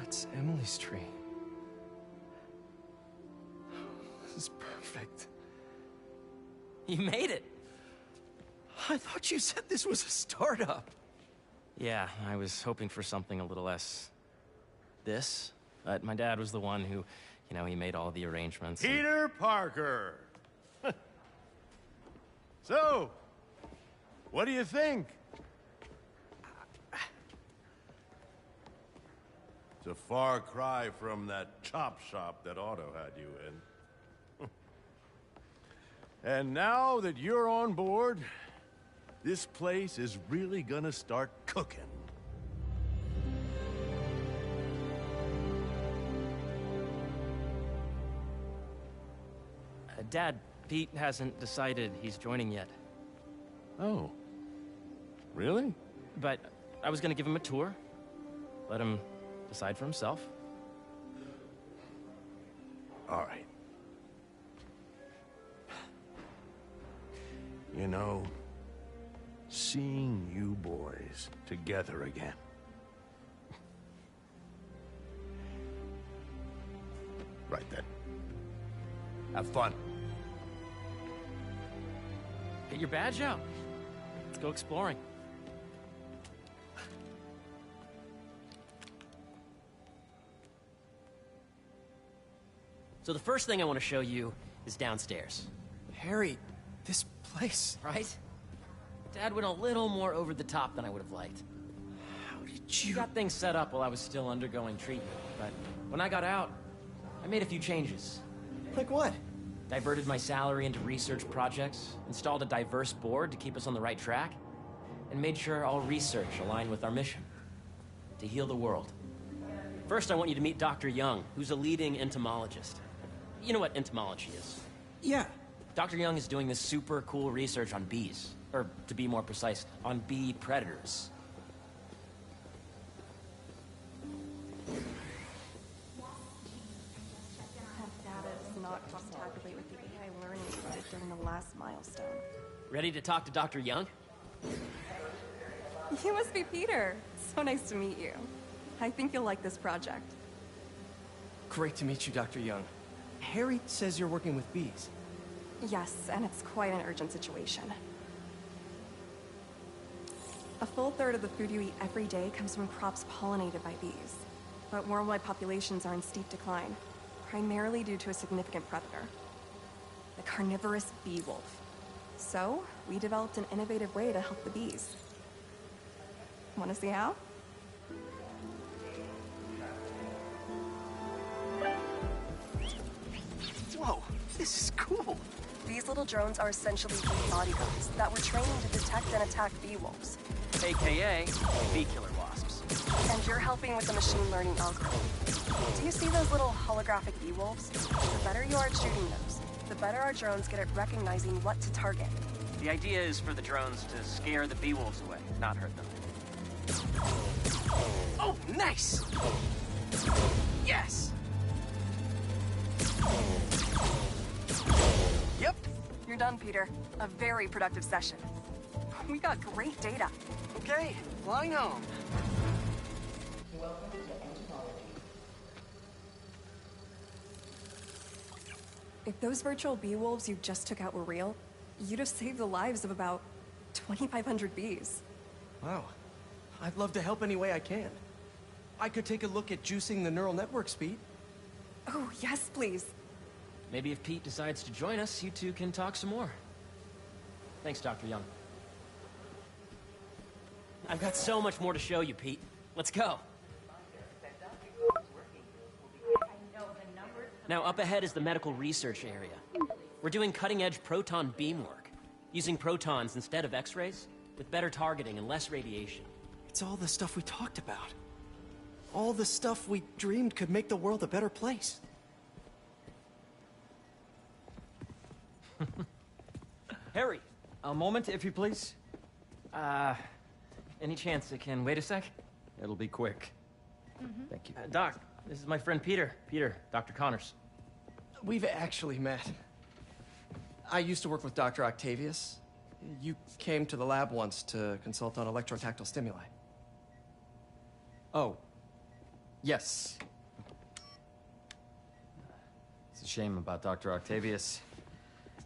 That's Emily's tree. This is perfect. You made it! I thought you said this was a startup. Yeah, I was hoping for something a little less... this. But my dad was the one who, he made all the arrangements. Peter Parker! So, what do you think? It's a far cry from that chop shop that Otto had you in. And now that you're on board, this place is really gonna start cooking. Dad, Pete hasn't decided he's joining yet. Oh. Really? But I was gonna give him a tour. Let him decide for himself. All right. You know, seeing you boys together again. Right then. Have fun. Get your badge out. Let's go exploring. So the first thing I want to show you is downstairs. Harry, this place... Right? Dad went a little more over the top than I would have liked. How did He you... got things set up while I was still undergoing treatment, but when I got out, I made a few changes. Like what? Diverted my salary into research projects, installed a diverse board to keep us on the right track, and made sure all research aligned with our mission, to heal the world. First, I want you to meet Dr. Young, who's a leading entomologist. You know what entomology is? Yeah. Dr. Young is doing this super cool research on bees, or to be more precise, on bee predators. Data does not cross-tabulate with the AI learning we did during the last milestone. Ready to talk to Dr. Young? You must be Peter. So nice to meet you. I think you'll like this project. Great to meet you, Dr. Young. Harry says you're working with bees. Yes, and it's quite an urgent situation. A full third of the food you eat every day comes from crops pollinated by bees. But worldwide populations are in steep decline, primarily due to a significant predator, the carnivorous bee wolf. So, we developed an innovative way to help the bees. Want to see how? Whoa, this is cool. These little drones are essentially bee bodyguards that were trained to detect and attack bee wolves. AKA bee killer wasps. And you're helping with the machine learning algorithm. Do you see those little holographic bee wolves? The better you are at shooting those, the better our drones get at recognizing what to target. The idea is for the drones to scare the bee wolves away, not hurt them. Oh, nice! Yes! Yep. You're done, Peter. A very productive session. We got great data. Okay, flying home. If those virtual bee wolves you just took out were real, you'd have saved the lives of about 2,500 bees. Wow. I'd love to help any way I can. I could take a look at juicing the neural network speed. Oh, yes, please. Maybe if Pete decides to join us, you two can talk some more. Thanks, Dr. Young. I've got so much more to show you, Pete. Let's go. Now, up ahead is the medical research area. We're doing cutting-edge proton beam work, using protons instead of X-rays, with better targeting and less radiation. It's all the stuff we talked about. All the stuff we dreamed could make the world a better place. Harry, a moment, if you please. Any chance it can wait a sec? It'll be quick. Thank you. Doc, this is my friend Peter. Peter, Dr. Connors. We've actually met. I used to work with Dr. Octavius. You came to the lab once to consult on electrotactile stimuli. Oh. Yes. It's a shame about Dr. Octavius.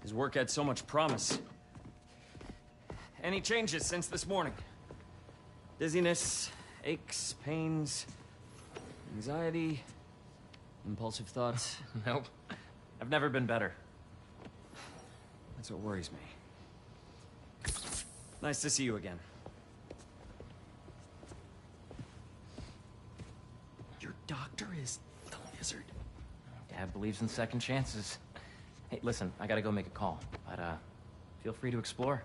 His work had so much promise. Any changes since this morning? Dizziness, aches, pains, anxiety, impulsive thoughts? Nope. I've never been better. That's what worries me. Nice to see you again. Your doctor is the lizard. Dad believes in second chances. Hey, listen, I gotta go make a call, but feel free to explore.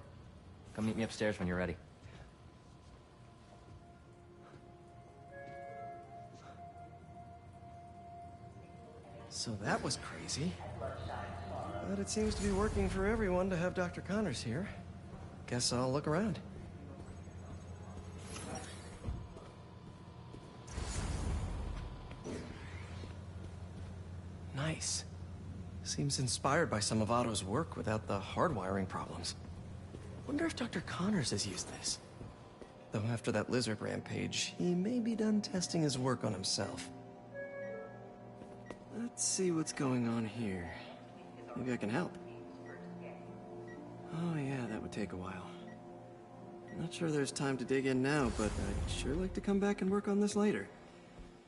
Come meet me upstairs when you're ready. So that was crazy. But it seems to be working for everyone to have Dr. Connors here. Guess I'll look around. Nice. Seems inspired by some of Otto's work without the hardwiring problems. Wonder if Dr. Connors has used this. Though after that lizard rampage, he may be done testing his work on himself. Let's see what's going on here. Maybe I can help. Oh yeah, that would take a while. Not sure there's time to dig in now, but I'd sure like to come back and work on this later.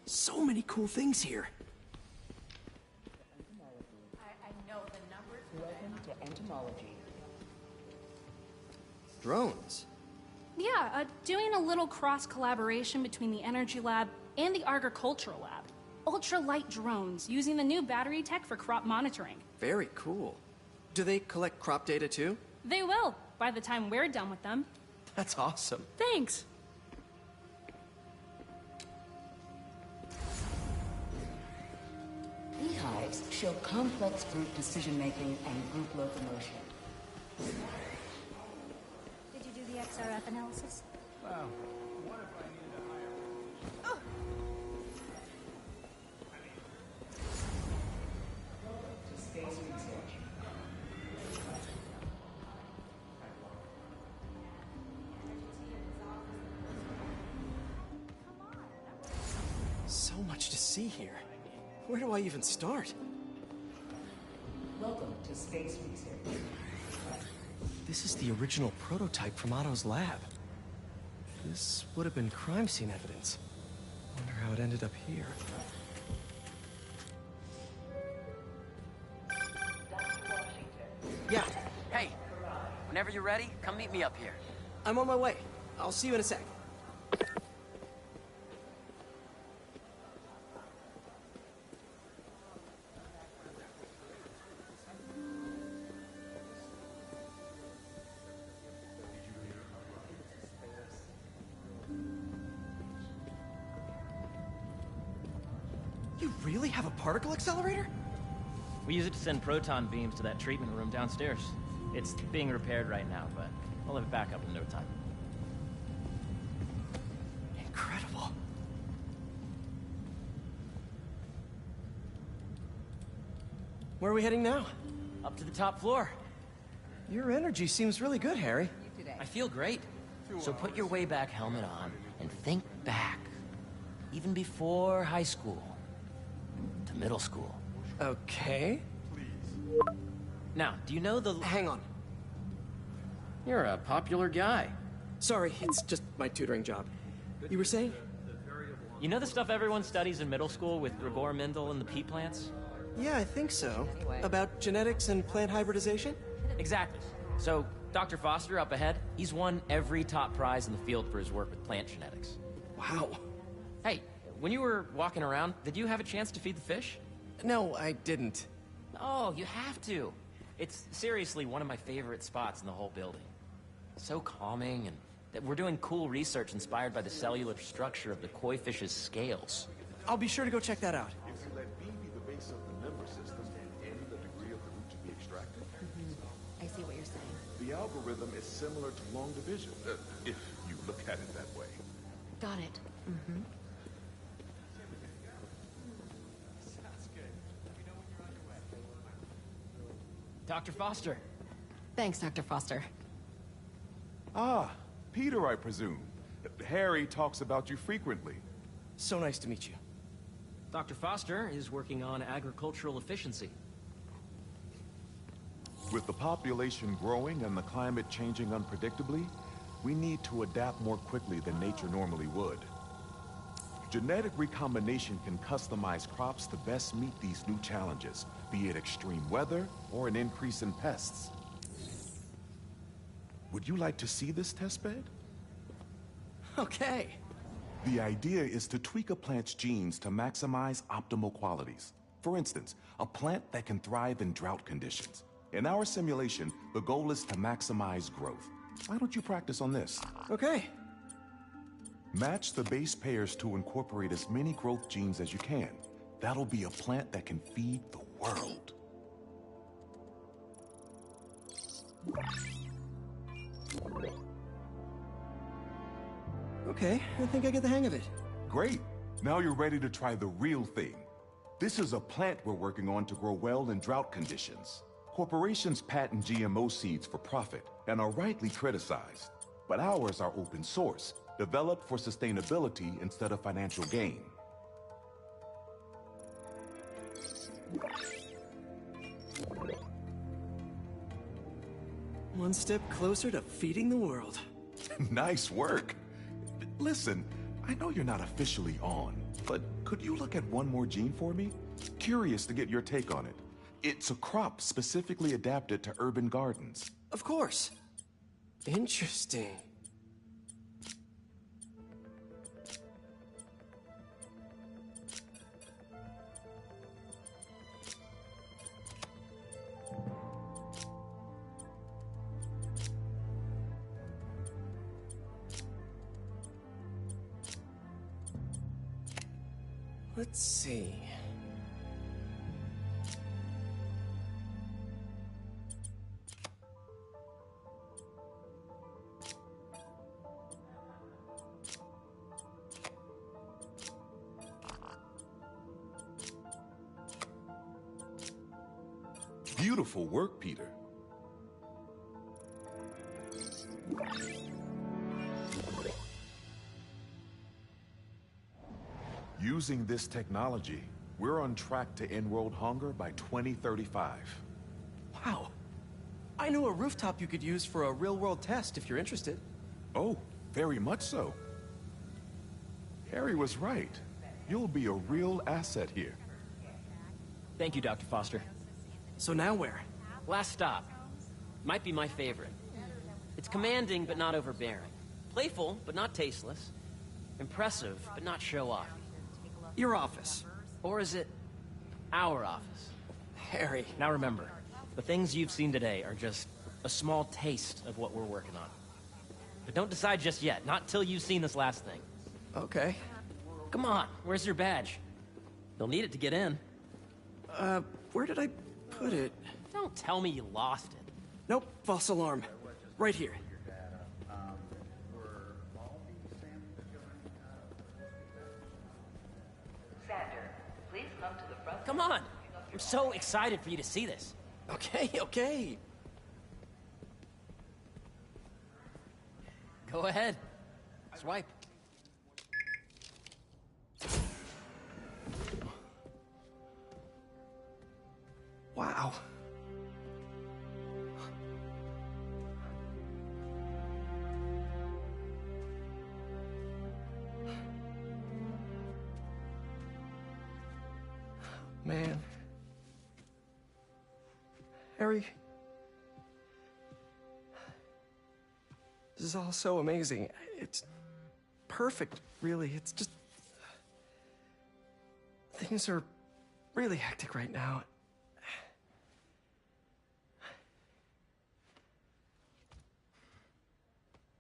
So many cool things here. Welcome to entomology. Drones. Yeah, doing a little cross-collaboration between the Energy Lab and the Agricultural Lab. Ultralight drones, using the new battery tech for crop monitoring. Very cool. Do they collect crop data too? They will, by the time we're done with them. That's awesome. Thanks! Beehives show complex group decision-making and group locomotion. Did you do the XRF analysis? So much to see here. Where do I even start? Welcome to Space Research. This is the original prototype from Otto's lab. This would have been crime scene evidence. Wonder how it ended up here. Yeah, Hey, whenever you're ready, come meet me up here. I'm on my way. I'll see you in a sec. You really have a particle accelerator? We use it to send proton beams to that treatment room downstairs. It's being repaired right now, but we'll have it back up in no time. Incredible. Where are we heading now? Up to the top floor. Your energy seems really good, Harry. I feel great. So put your Wayback helmet on and think back. Even before high school. To middle school. Okay. Now, do you know the... Hang on. You're a popular guy. Sorry, it's just my tutoring job. You were saying? You know the stuff everyone studies in middle school with Gregor Mendel and the pea plants? Yeah, I think so. About genetics and plant hybridization? Exactly. So, Dr. Foster up ahead, he's won every top prize in the field for his work with plant genetics. Wow. Hey, when you were walking around, did you have a chance to feed the fish? No, I didn't. Oh, you have to. It's seriously one of my favorite spots in the whole building. So calming, and that we're doing cool research inspired by the cellular structure of the koi fish's scales. I'll be sure to go check that out. If you let B be the base of the member system and N the degree of the root to be extracted, I see what you're saying. the algorithm is similar to long division, if you look at it that way. Got it. Dr. Foster. Thanks, Dr. Foster. Ah, Peter, I presume. Harry talks about you frequently. So nice to meet you. Dr. Foster is working on agricultural efficiency. With the population growing and the climate changing unpredictably, we need to adapt more quickly than nature normally would. Genetic recombination can customize crops to best meet these new challenges, be it extreme weather or an increase in pests. Would you like to see this testbed? Okay. The idea is to tweak a plant's genes to maximize optimal qualities. For instance, a plant that can thrive in drought conditions. In our simulation, the goal is to maximize growth. Why don't you practice on this? Okay. Match the base pairs to incorporate as many growth genes as you can. That'll be a plant that can feed the world. Okay, I think I get the hang of it. Great. Now you're ready to try the real thing. This is a plant we're working on to grow well in drought conditions. Corporations patent GMO seeds for profit and are rightly criticized. But ours are open source, developed for sustainability instead of financial gain. One step closer to feeding the world. Nice work. Listen, I know you're not officially on, but could you look at one more gene for me? Curious to get your take on it. It's a crop specifically adapted to urban gardens. Of course. Interesting. Let's see. Beautiful work, Peter. Using this technology, we're on track to end world hunger by 2035. Wow. I know a rooftop you could use for a real-world test if you're interested. Oh, very much so. Harry was right. You'll be a real asset here. Thank you, Dr. Foster. So now where? Last stop. Might be my favorite. It's commanding, but not overbearing. Playful, but not tasteless. Impressive, but not show-off. Your office. Or is it our office? Harry. Now remember, the things you've seen today are just a small taste of what we're working on. But don't decide just yet, not till you've seen this last thing. Okay. Come on, where's your badge? You'll need it to get in. Where did I put it? Don't tell me you lost it. Nope, false alarm. Right here. Sander, please come to the front. Come on! I'm so excited for you to see this. Okay, okay. Go ahead. Swipe. Wow. Man. Harry. This is all so amazing. It's perfect, really. It's just... Things are really hectic right now.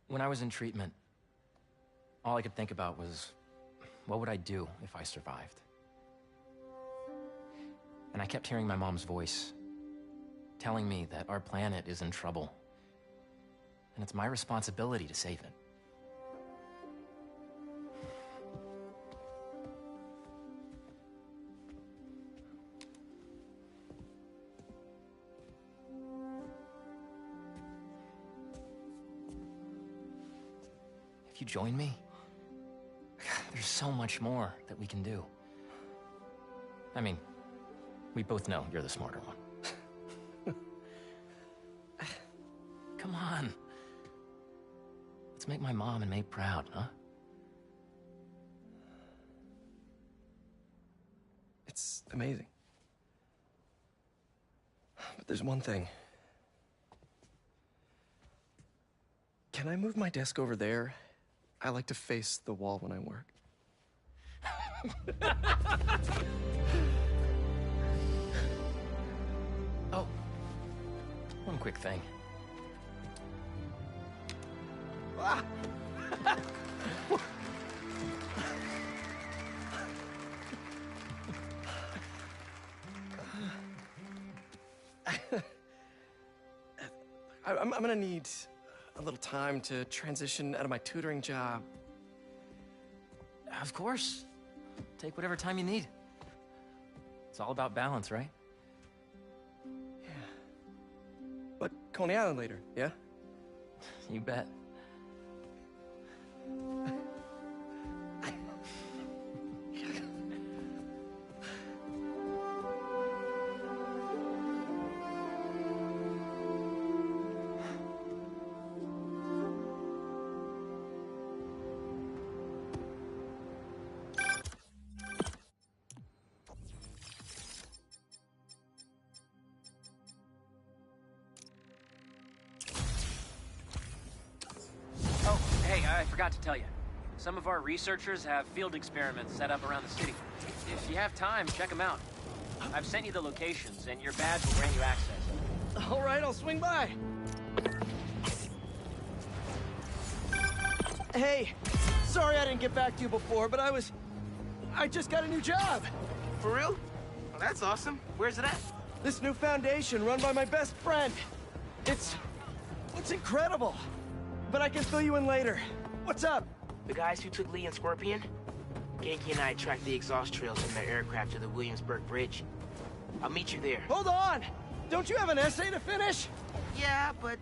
When I was in treatment, all I could think about was, what would I do if I survived? And I kept hearing my mom's voice, telling me that our planet is in trouble, and it's my responsibility to save it. If you join me, there's so much more that we can do. I mean, we both know you're the smarter one. Come on. Let's make my mom and May proud, huh? It's amazing. But there's one thing. Can I move my desk over there? I like to face the wall when I work. Oh, one quick thing. Ah! I'm gonna need a little time to transition out of my tutoring job. Of course. Take whatever time you need. It's all about balance, right? Yeah. But Coney Island later, yeah? You bet. I forgot to tell you. Some of our researchers have field experiments set up around the city. If you have time, check them out. I've sent you the locations, and your badge will grant you access. All right, I'll swing by. Hey, sorry I didn't get back to you before, but I just got a new job. For real? Well, that's awesome. Where's it at? This new foundation run by my best friend. It's incredible. But I can fill you in later. What's up? The guys who took Lee and Scorpion? Genki and I tracked the exhaust trails from their aircraft to the Williamsburg Bridge. I'll meet you there. Hold on! Don't you have an essay to finish? Yeah, but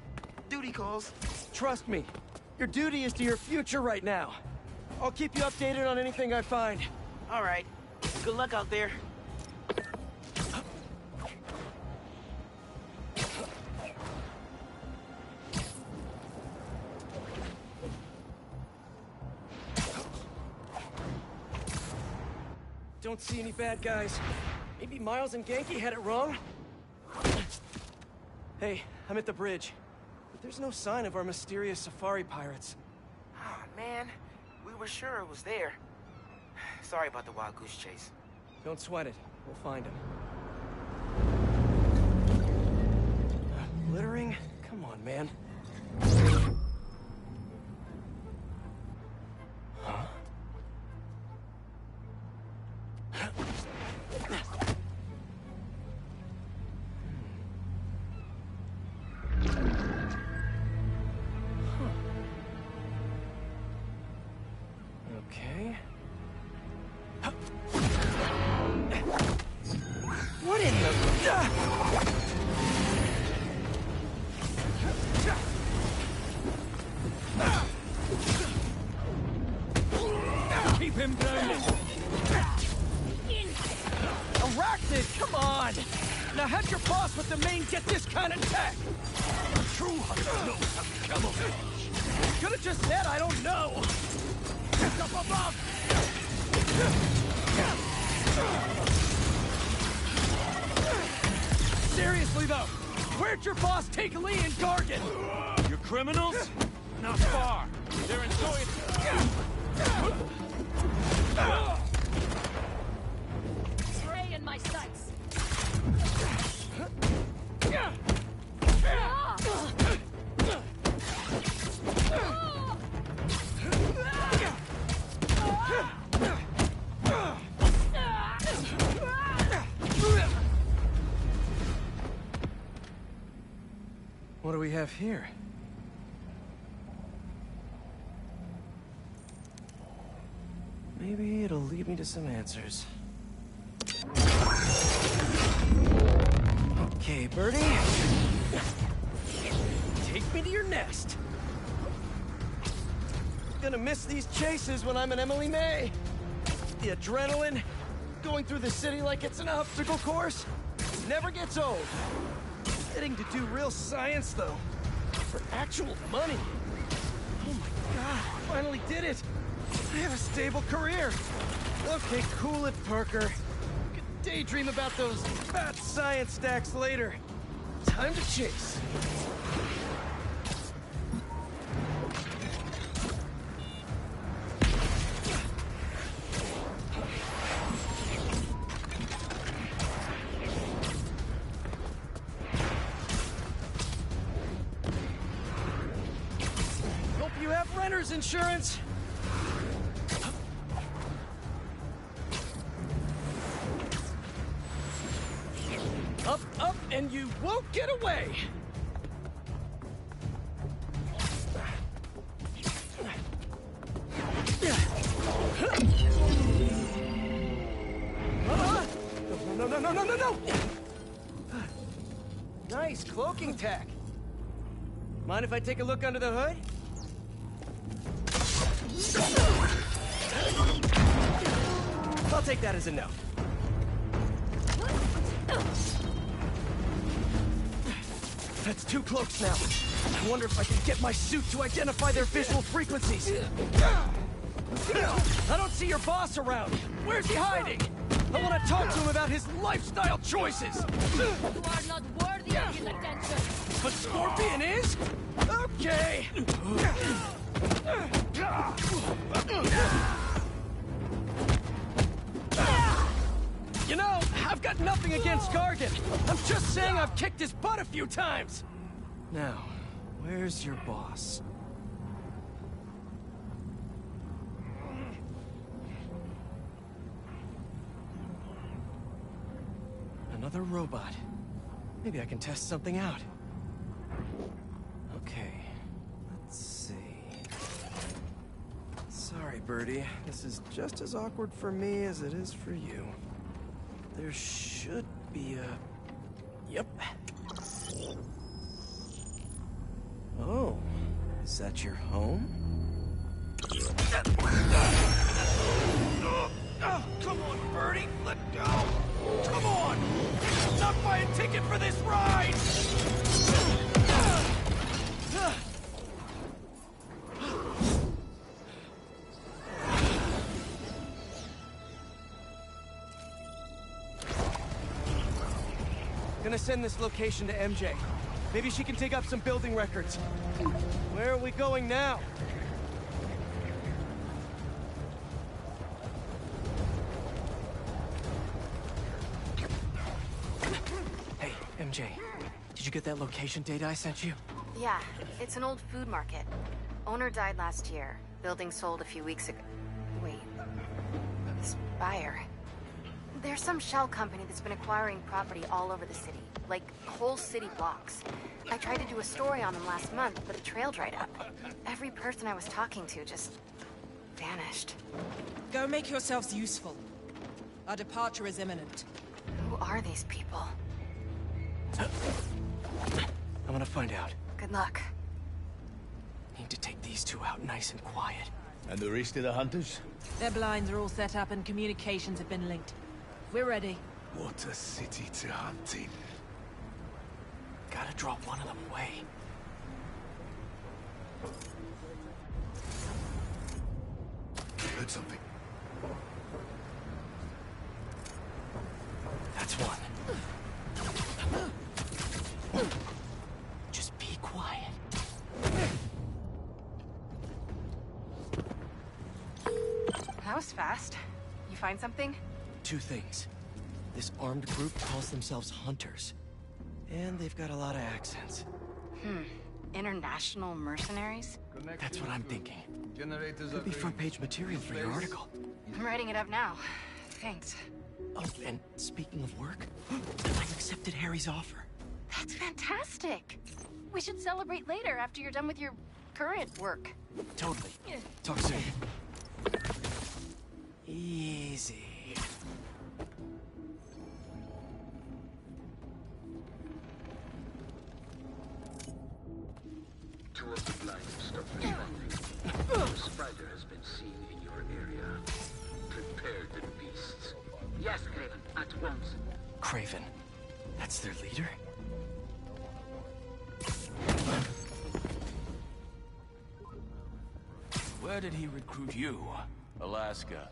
duty calls. Trust me. Your duty is to your future right now. I'll keep you updated on anything I find. All right. Good luck out there. Don't see any bad guys. Maybe Miles and Genki had it wrong? Hey, I'm at the bridge. But there's no sign of our mysterious safari pirates. Oh, man. We were sure it was there. Sorry about the wild goose chase. Don't sweat it. We'll find him. Littering? Come on, man. Huh? Okay. What in the... Keep him grounded. Arachnid, come on! Now have your boss with the main get this kind of tech! A true hunter knows how to camouflage. Could've just said I don't know! Up above! Seriously though, where'd your boss take Lee and Gargan? You criminals? Not far. They're enjoying... Prey in my sights. What do we have here? Maybe it'll lead me to some answers. Okay, Birdie. Take me to your nest. Gonna miss these chases when I'm an Emily May. The adrenaline, going through the city like it's an obstacle course. Never gets old. Getting to do real science, though. For actual money. Oh my god, finally did it! I have a stable career! Okay, cool it, Parker. You can daydream about those fat science stacks later. Time to chase. Hope you have renter's insurance! Up, up, and you won't get away! No, no, no, no, no, no! Nice cloaking tech. Mind if I take a look under the hood? I'll take that as a no. That's 2 cloaks now. I wonder if I can get my suit to identify their visual frequencies. I don't see your boss around. Where's he hiding? I want to talk to him about his lifestyle choices. You are not worthy of his attention. But Scorpion is? Okay. You know, I've got nothing against Gargan. I'm just saying I've kicked his butt a few times. Now, where's your boss? Another robot. Maybe I can test something out. Okay, let's see. Sorry, Birdie. This is just as awkward for me as it is for you. There should be a... Yep. Oh, is that your home? Oh, come on, Birdie! Let go! Come on! Not buy a ticket for this ride! Gonna send this location to MJ. Maybe she can dig up some building records. Where are we going now? Hey, MJ. Did you get that location data I sent you? Yeah, it's an old food market. Owner died last year. Building sold a few weeks ago. Wait. This buyer. There's some shell company that's been acquiring property all over the city. Like, whole city blocks. I tried to do a story on them last month, but the trail dried up. Every person I was talking to just... vanished. Go make yourselves useful. Our departure is imminent. Who are these people? I'm gonna find out. Good luck. Need to take these two out nice and quiet. And the rest of the hunters? Their blinds are all set up and communications have been linked. We're ready. What a city to hunt in. Gotta draw one of them away. Heard something. That's one. Just be quiet. That was fast. You find something? 2 things. This armed group calls themselves Hunters. And they've got a lot of accents. International mercenaries? That's what I'm thinking. Could be front-page material for your article. I'm writing it up now. Thanks. Oh, and speaking of work, I've accepted Harry's offer. That's fantastic. We should celebrate later after you're done with your current work. Totally. Talk soon. Easy. Two of the blinds have stopped responding. A spider has been seen in your area. Prepare the beasts. Yes, Kraven. That's their leader? Where did he recruit you? Alaska.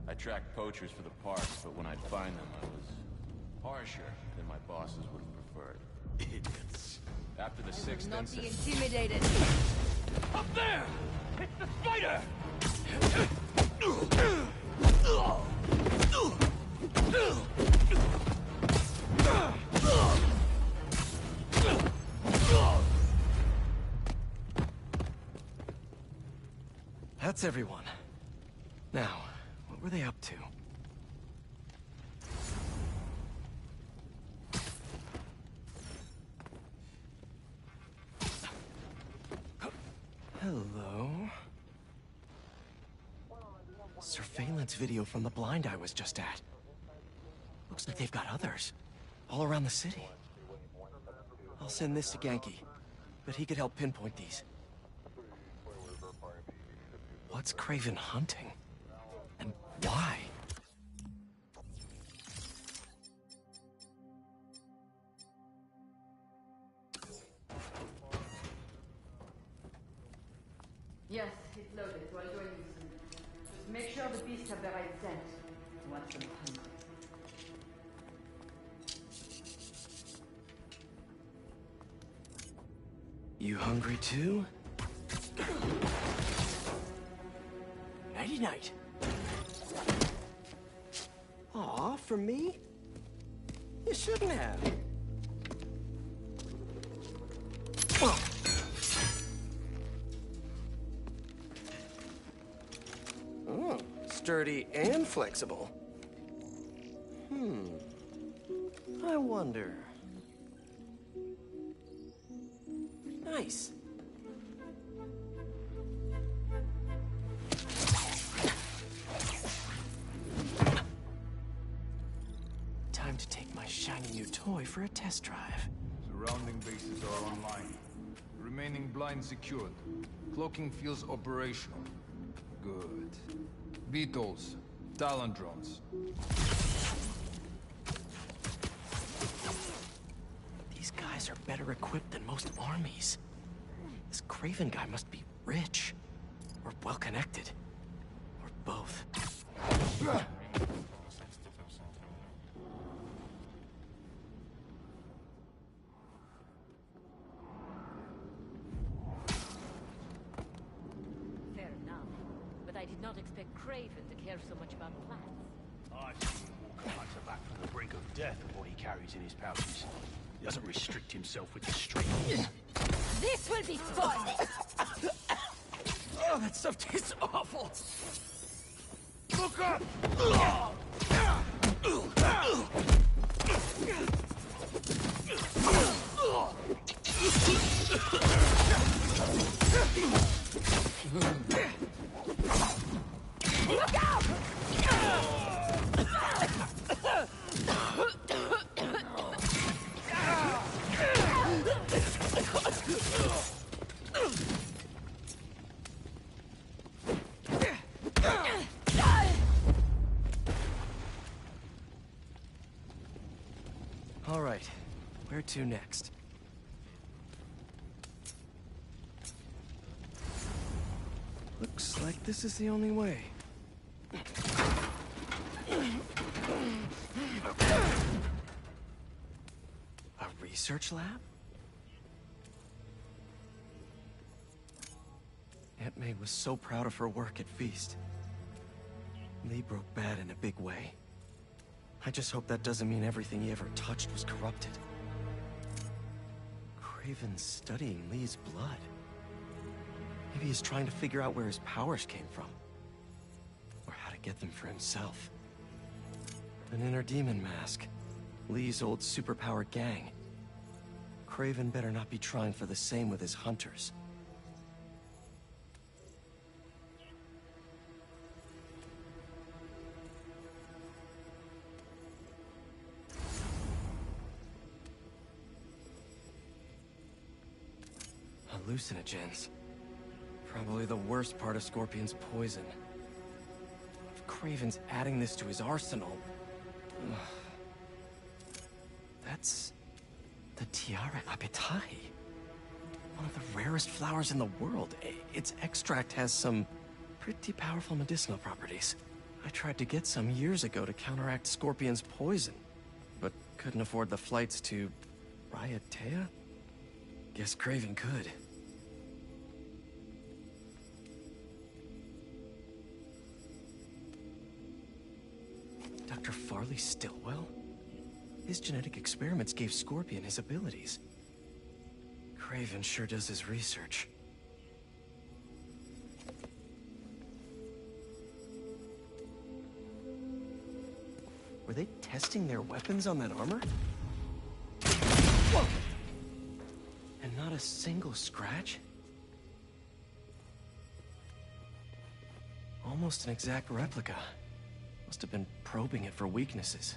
I tracked poachers for the parks, but when I'd find them, I was harsher than my bosses would have preferred. Idiots. After the sixth Not be incident... intimidated. Up there! It's the spider! That's everyone. Now, what were they up to? Hello? Surveillance video from the blind I was just at. Looks like they've got others. All around the city. I'll send this to Genki, but he could help pinpoint these. What's Kraven hunting? And why? Yes, it's loaded. We're going to just make sure the beasts have the right scent. Watch them hungry. You hungry too? Nighty-night. Aw, for me? You shouldn't have. Oh, sturdy and flexible. I wonder. Nice. Time to take my shiny new toy for a test drive. Surrounding bases are online. Remaining blind secured. Cloaking fields operational. Good. Beetles. Talon drones. These guys are better equipped than most armies. This Kraven guy must be rich. Or well-connected. Or both. Fair enough. But I did not expect Kraven to care so much about plants. I see all kinds of back from the brink of death of what he carries in his pouches. He doesn't restrict himself with the street. This will be fun! Oh, that stuff tastes awful! Look up! Look out! All right, where to next? Looks like this is the only way. A research lab? Aunt May was so proud of her work at Feast. Lee broke bad in a big way. I just hope that doesn't mean everything he ever touched was corrupted. Kraven's studying Lee's blood. Maybe he's trying to figure out where his powers came from. Or how to get them for himself. An inner demon mask. Lee's old superpowered gang. Kraven better not be trying for the same with his hunters. Hallucinogens. Probably the worst part of Scorpion's poison. If Kraven's adding this to his arsenal... That's the Tiara Apetae. One of the rarest flowers in the world. Its extract has some pretty powerful medicinal properties. I tried to get some years ago to counteract Scorpion's poison, but couldn't afford the flights to Raiatea? Guess Kraven could. Dr. Farley Stillwell? His genetic experiments gave Scorpion his abilities. Kraven sure does his research. Were they testing their weapons on that armor? Whoa! And not a single scratch? Almost an exact replica. Must have been probing it for weaknesses.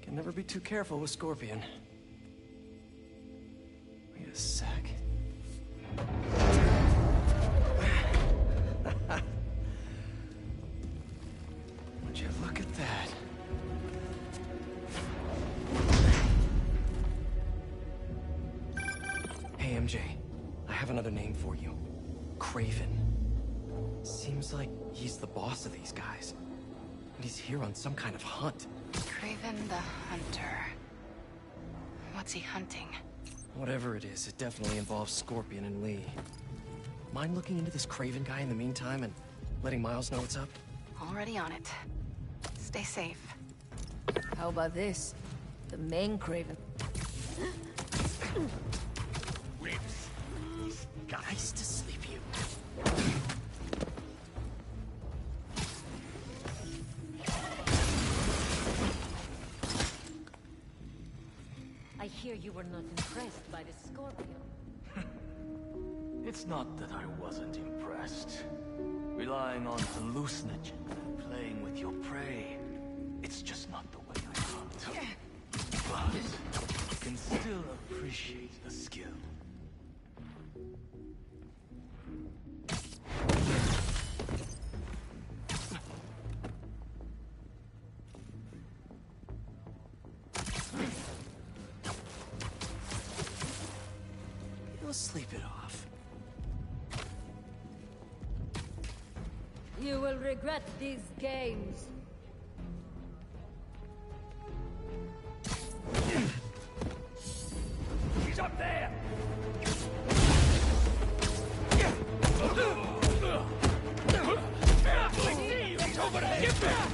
Can never be too careful with Scorpion. Wait a sec. Would you look at that? Hey, MJ. I have another name for you. Kraven. Seems like he's the boss of these guys. And he's here on some kind of hunt. Kraven the Hunter. What's he hunting? Whatever it is, it definitely involves Scorpion and Lee. Mind looking into this Kraven guy in the meantime and letting Miles know what's up? Already on it. Stay safe. How about this? The main Kraven. Ribs. Nice to sleep you. I hear you were not impressed by the Scorpion. It's not that I wasn't impressed. Relying on hallucinogen and playing with your prey. It's just not the way I hunt. But I can still appreciate the skill. You'll sleep it off. You will regret these games. He's up there! It's over there! Get back!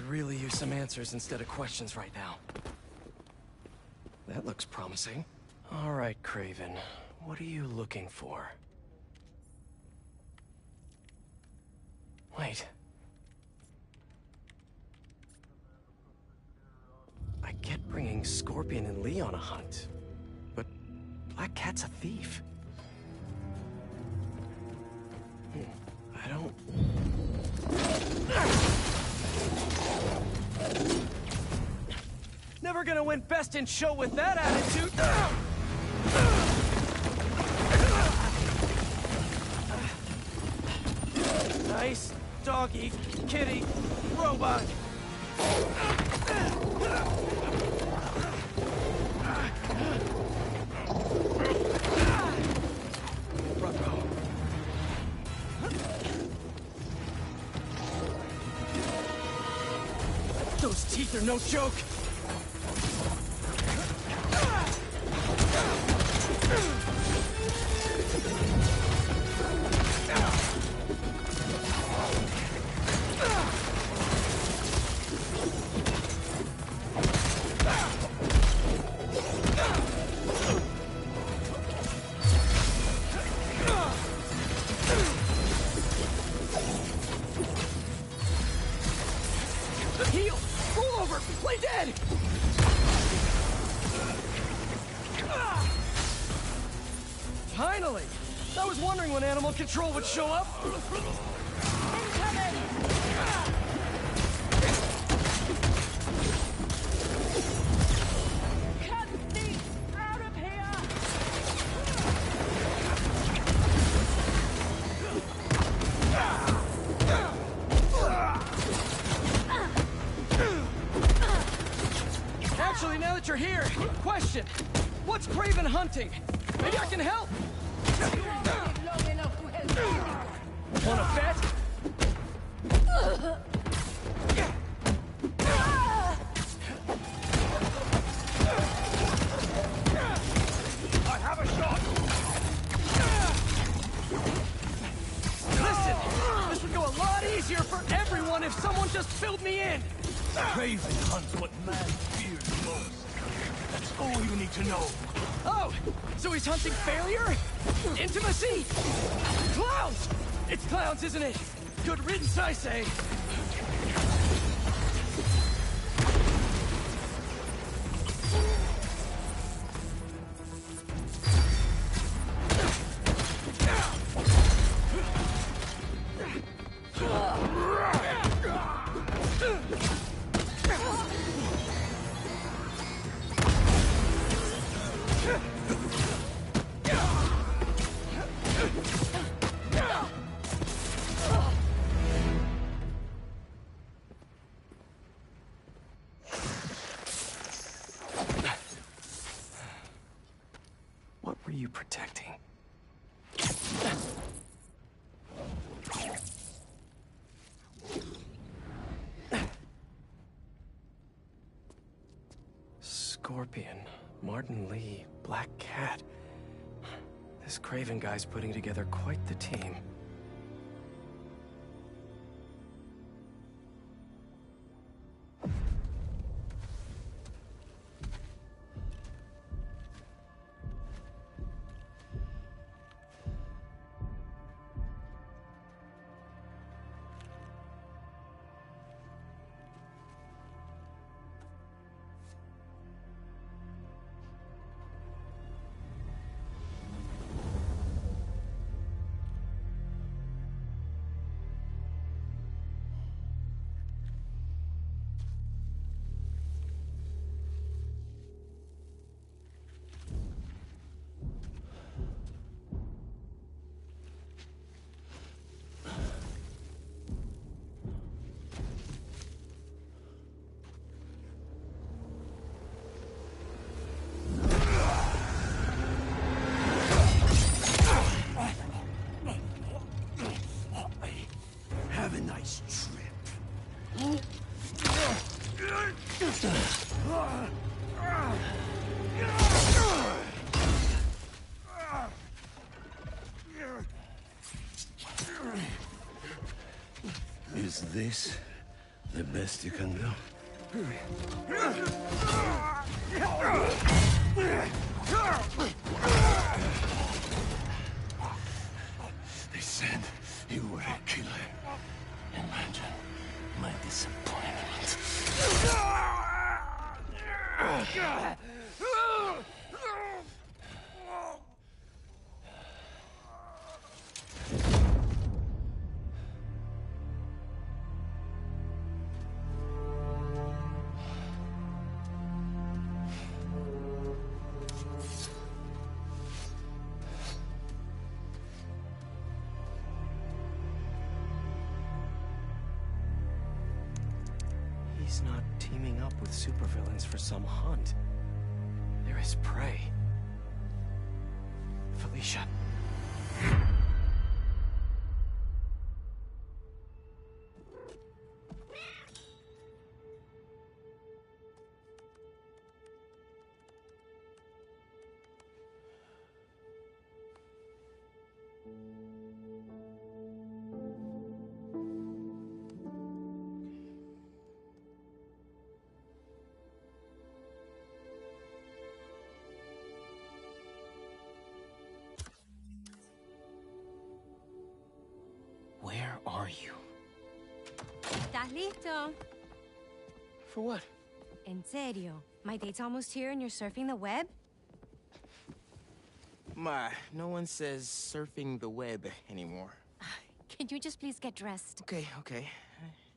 Really use some answers instead of questions right now. That looks promising. All right, Kraven. What are you looking for? Wait. I get bringing Scorpion and Lee on a hunt, but Black Cat's a thief. I don't... Never gonna win Best in Show with that attitude! Nice doggy, kitty, robot! Those teeth are no joke! Heal! Roll over! Play dead! Finally! I was wondering when Animal Control would show up. Cut me out of here! Actually, now that you're here, question. What's Kraven hunting? Maybe I can help! Wanna bet? I have a shot! Listen! This would go a lot easier for everyone if someone just filled me in! Kraven hunts what man fears most. That's all you need to know. Oh! So he's hunting failure? Intimacy? Clowns! It's clowns, isn't it? Good riddance, I say. What were you protecting? Scorpion, Martin Lee, Black Cat. This Kraven guy's putting together quite the team. Is this the best you can do? They said you were a killer. Imagine my disappointment. He's not teaming up with supervillains for some hunt. There is prey. Felicia. Where are you? ¿Estás listo? For what? En serio? My date's almost here and you're surfing the web? Ma, no one says surfing the web anymore. Can you just please get dressed? Okay, okay.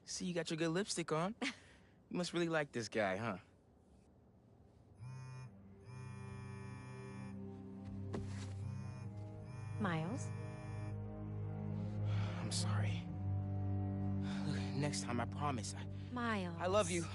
See, you got your good lipstick on. You must really like this guy, huh? Miles? I'm sorry. Look, next time, I promise. Miles. I love you.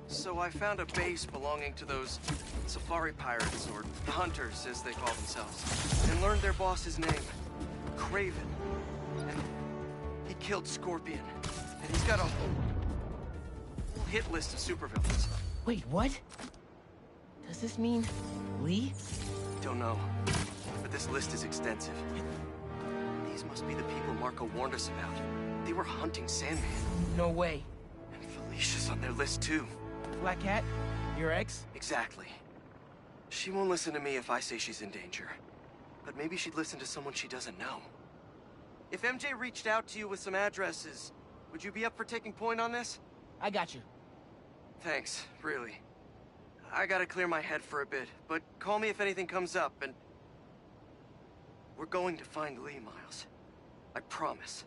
So I found a base belonging to those safari pirates, or hunters, as they call themselves, and learned their boss's name, Kraven. And he killed Scorpion. And he's got a whole hit list of supervillains. Wait, what? Does this mean Lee? Don't know, but this list is extensive. These must be the people Marco warned us about. They were hunting Sandman. No way. And Felicia's on their list too. Black Cat? Your ex? Exactly. She won't listen to me if I say she's in danger. But maybe she'd listen to someone she doesn't know. If MJ reached out to you with some addresses, would you be up for taking point on this? I got you. Thanks, really. I gotta clear my head for a bit, but call me if anything comes up, and... we're going to find Lee, Miles. I promise.